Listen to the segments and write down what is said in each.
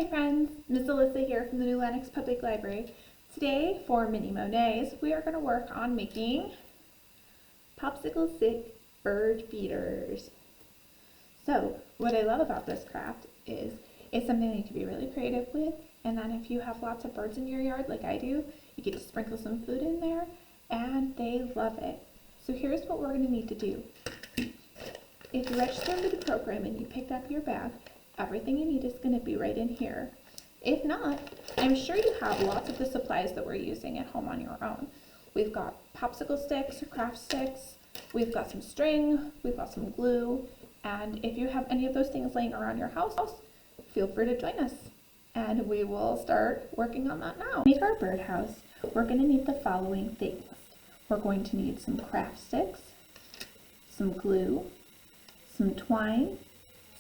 Hi friends, Ms. Alyssa here from the New Lenox Public Library. Today for Mini Monets, we are going to work on making popsicle stick bird feeders. So what I love about this craft is it's something you can be really creative with, and then if you have lots of birds in your yard like I do, you get to sprinkle some food in there and they love it. So here's what we're going to need to do. If you registered for the program and you picked up your bag, everything you need is going to be right in here. If not, I'm sure you have lots of the supplies that we're using at home on your own. We've got popsicle sticks, craft sticks, we've got some string, we've got some glue, and if you have any of those things laying around your house, feel free to join us. And we will start working on that now. To make our birdhouse, we're going to need the following things. We're going to need some craft sticks, some glue, some twine,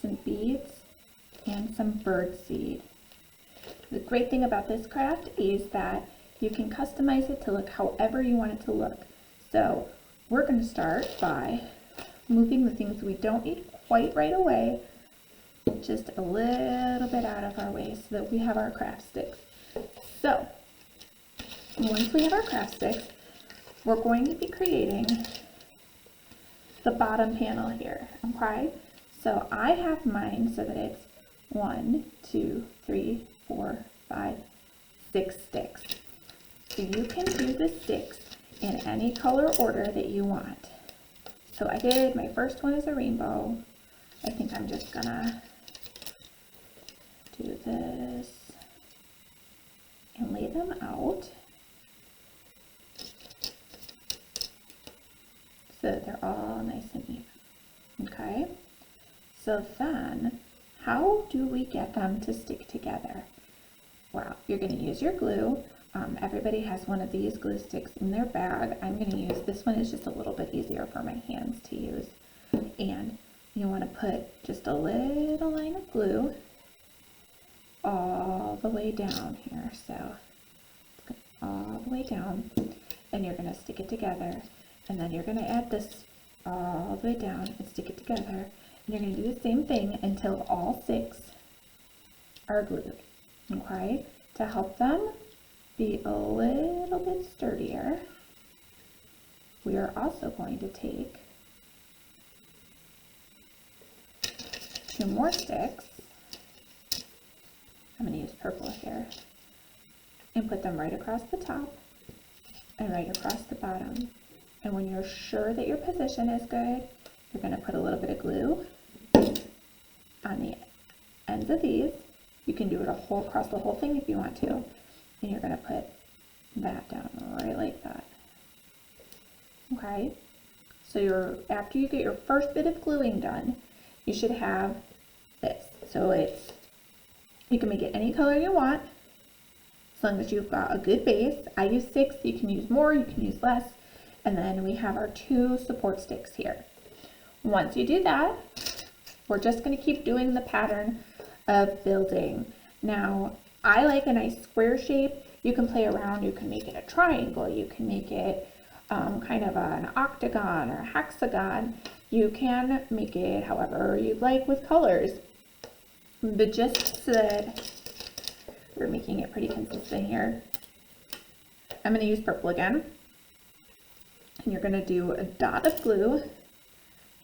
some beads, and some bird seed. The great thing about this craft is that you can customize it to look however you want it to look. So we're going to start by moving the things we don't need quite right away just a little bit out of our way so that we have our craft sticks. So once we have our craft sticks, we're going to be creating the bottom panel here, okay? So I have mine so that it's 1, 2, 3, 4, 5, 6 sticks. So you can do the sticks in any color order that you want. So I did, my first one is a rainbow. I think I'm just gonna do this and lay them out so that they're all nice and even. Okay, so then how do we get them to stick together? Well, you're going to use your glue. Everybody has one of these glue sticks in their bag. I'm going to use this one. It's just a little bit easier for my hands to use. And you want to put just a little line of glue all the way down here. So all the way down, and you're going to stick it together. And then you're going to add this all the way down and stick it together. And you're going to do the same thing until all 6 are glued. Okay? To help them be a little bit sturdier, we are also going to take 2 more sticks. I'm going to use purple here and put them right across the top and right across the bottom. And when you're sure that your position is good, you're going to put a little bit of glue on the ends of these. You can do it across the whole thing if you want to. And you're going to put that down right like that. Okay? So after you get your first bit of gluing done, you should have this. So you can make it any color you want, as long as you've got a good base. I use 6, you can use more, you can use less. And then we have our 2 support sticks here. Once you do that, we're just going to keep doing the pattern of building. Now, I like a nice square shape. You can play around. You can make it a triangle. You can make it kind of an octagon or a hexagon. You can make it however you'd like with colors. But just so that we're making it pretty consistent here, I'm going to use purple again. And you're going to do a dot of glue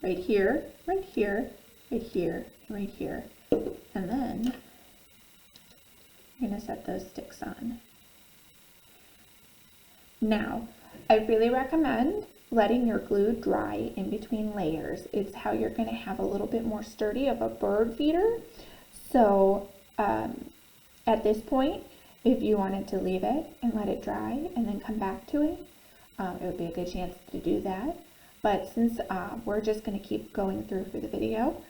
right here, right here, right here, right here. And then you're going to set those sticks on. Now, I really recommend letting your glue dry in between layers. It's how you're going to have a little bit more sturdy of a bird feeder. So at this point, if you wanted to leave it and let it dry and then come back to it, it would be a good chance to do that. But since we're just going to keep going through for the video,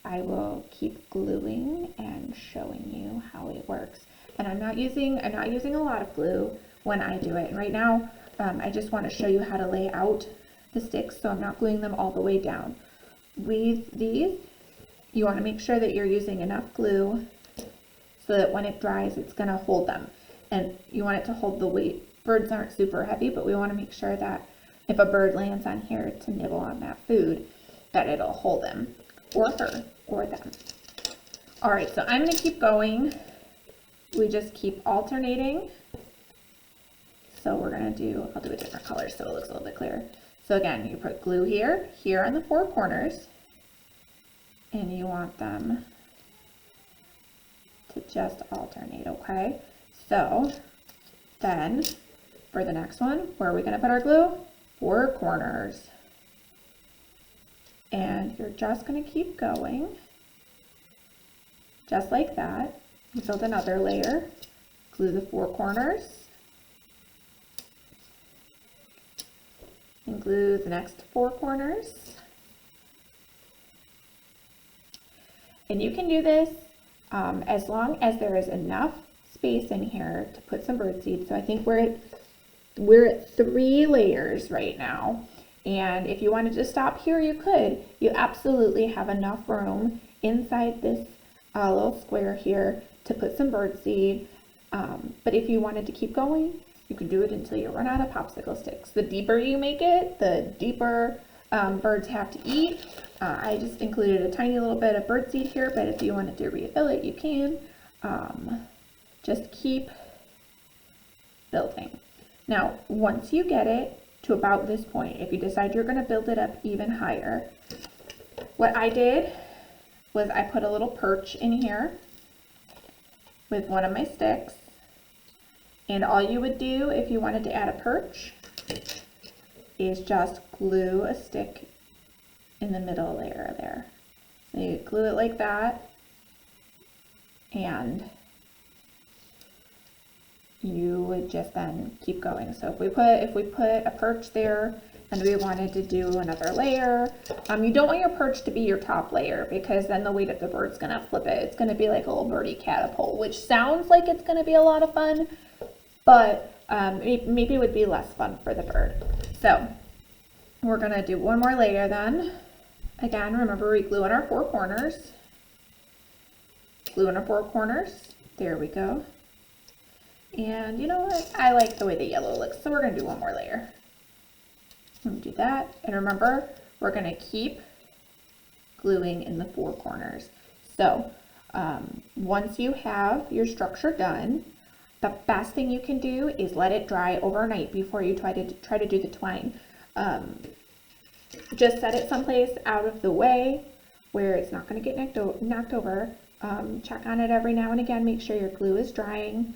I will keep gluing and showing you how it works. And I'm not using a lot of glue when I do it. And right now, I just want to show you how to lay out the sticks, so I'm not gluing them all the way down. With these, you want to make sure that you're using enough glue so that when it dries, it's going to hold them. And you want it to hold the weight. Birds aren't super heavy, but we want to make sure that if a bird lands on here to nibble on that food, that it'll hold them, or her, or them. All right, so I'm going to keep going. We just keep alternating. So we're going to do, I'll do a different color so it looks a little bit clearer. So again, you put glue here, here on the four corners, and you want them to just alternate, okay? So then for the next one, where are we going to put our glue? Four corners. And you're just going to keep going, just like that. You build another layer, glue the four corners, and glue the next four corners. And you can do this as long as there is enough space in here to put some birdseed. So I think we're at 3 layers right now. And if you wanted to stop here, you could. You absolutely have enough room inside this little square here to put some birdseed. But if you wanted to keep going, you could do it until you run out of popsicle sticks. The deeper you make it, the deeper birds have to eat. I just included a tiny little bit of birdseed here, but if you wanted to refill it, you can. Just keep building. Now, once you get it to about this point, if you decide you're going to build it up even higher, what I did was I put a little perch in here with one of my sticks. And all you would do if you wanted to add a perch is just glue a stick in the middle layer there. So you glue it like that, and you would just then keep going. So if we put a perch there and we wanted to do another layer, you don't want your perch to be your top layer, because then the weight of the bird's gonna flip it. It's gonna be like a little birdie catapult, which sounds like it's gonna be a lot of fun, but maybe it would be less fun for the bird. So we're gonna do one more layer then. Again, remember we glue in our four corners. Glue in our four corners. There we go. And you know what? I like the way the yellow looks, so we're going to do one more layer. Do that. And remember, we're going to keep gluing in the four corners. So once you have your structure done, the best thing you can do is let it dry overnight before you try to do the twine. Just set it someplace out of the way where it's not going to get knocked over. Check on it every now and again. Make sure your glue is drying.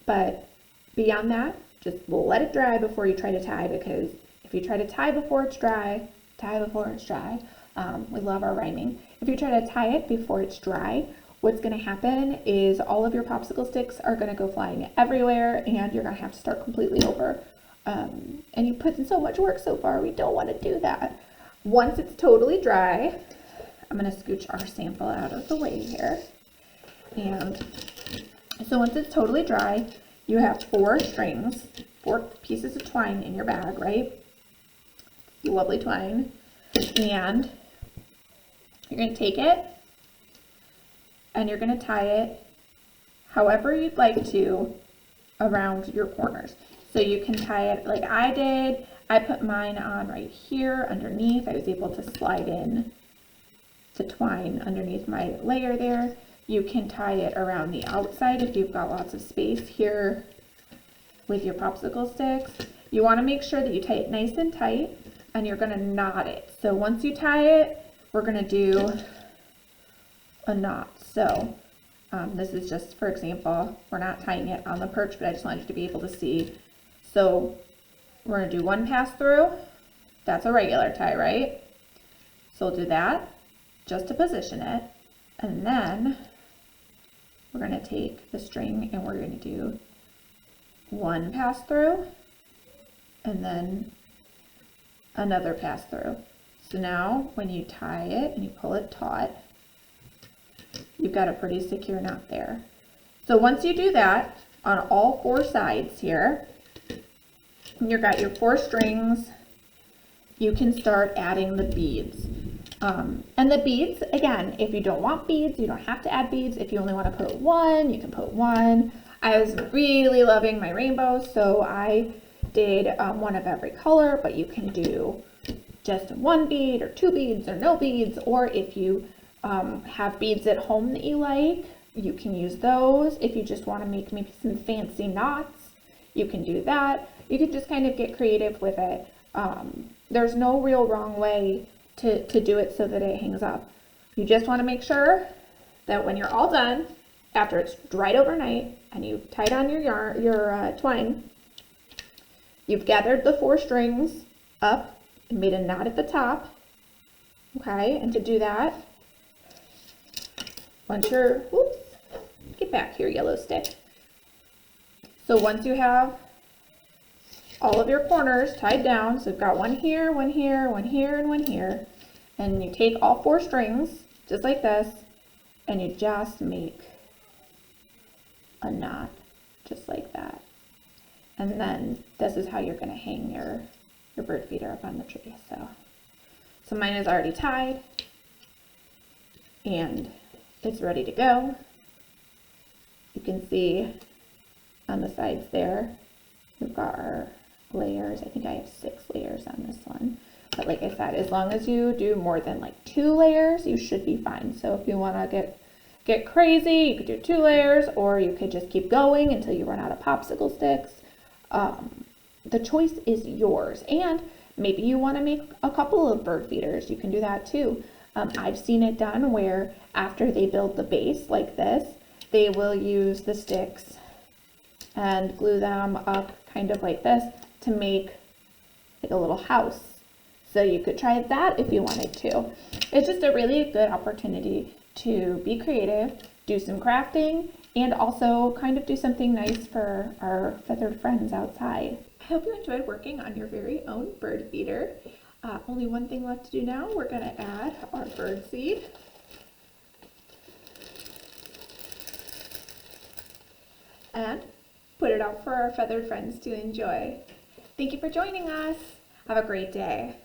But beyond that, just let it dry before you try to tie, because if you try to tie before it's dry, we love our rhyming. If you try to tie it before it's dry, what's going to happen is all of your popsicle sticks are going to go flying everywhere, and you're going to have to start completely over. And you put in so much work so far, we don't want to do that. Once it's totally dry, I'm going to scooch our sample out of the way here. And so once it's totally dry, you have 4 strings, 4 pieces of twine in your bag, right? Lovely twine. And you're going to take it and you're going to tie it however you'd like to around your corners. So you can tie it like I did. I put mine on right here underneath. I was able to slide in the twine underneath my layer there. You can tie it around the outside if you've got lots of space here with your popsicle sticks. You want to make sure that you tie it nice and tight, and you're going to knot it. So once you tie it, we're going to do a knot. So this is just, for example, we're not tying it on the perch, but I just wanted you to be able to see. So we're going to do 1 pass through. That's a regular tie, right? So we'll do that just to position it. And then we're going to take the string and we're going to do 1 pass through and then another pass through. So now when you tie it and you pull it taut, you've got a pretty secure knot there. So once you do that on all 4 sides here, you've got your 4 strings, you can start adding the beads. And the beads, again, if you don't want beads, you don't have to add beads. If you only want to put 1, you can put 1. I was really loving my rainbow, so I did 1 of every color, but you can do just 1 bead or 2 beads or no beads, or if you have beads at home that you like, you can use those. If you just want to make maybe some fancy knots, you can do that. You can just kind of get creative with it. There's no real wrong way to do it so that it hangs up. You just want to make sure that when you're all done, after it's dried overnight and you've tied on your twine, you've gathered the 4 strings up and made a knot at the top. Okay, and to do that, once you're, whoops, get back here, yellow stick. So once you have all of your corners tied down, so we've got one here, one here, one here, and one here, and you take all 4 strings, just like this, and you just make a knot, just like that. And then this is how you're going to hang your bird feeder up on the tree. So mine is already tied, and it's ready to go. You can see on the sides there, we've got our layers. I think I have 6 layers on this one. But like I said, as long as you do more than like 2 layers, you should be fine. So if you want to get crazy, you could do 2 layers, or you could just keep going until you run out of popsicle sticks. The choice is yours. And maybe you want to make a couple of bird feeders. You can do that too. I've seen it done where after they build the base like this, they will use the sticks and glue them up kind of like this to make like a little house. So you could try that if you wanted to. It's just a really good opportunity to be creative, do some crafting, and also kind of do something nice for our feathered friends outside. I hope you enjoyed working on your very own bird feeder. Only one thing left to do now. We're going to add our bird seed. And put it out for our feathered friends to enjoy. Thank you for joining us. Have a great day.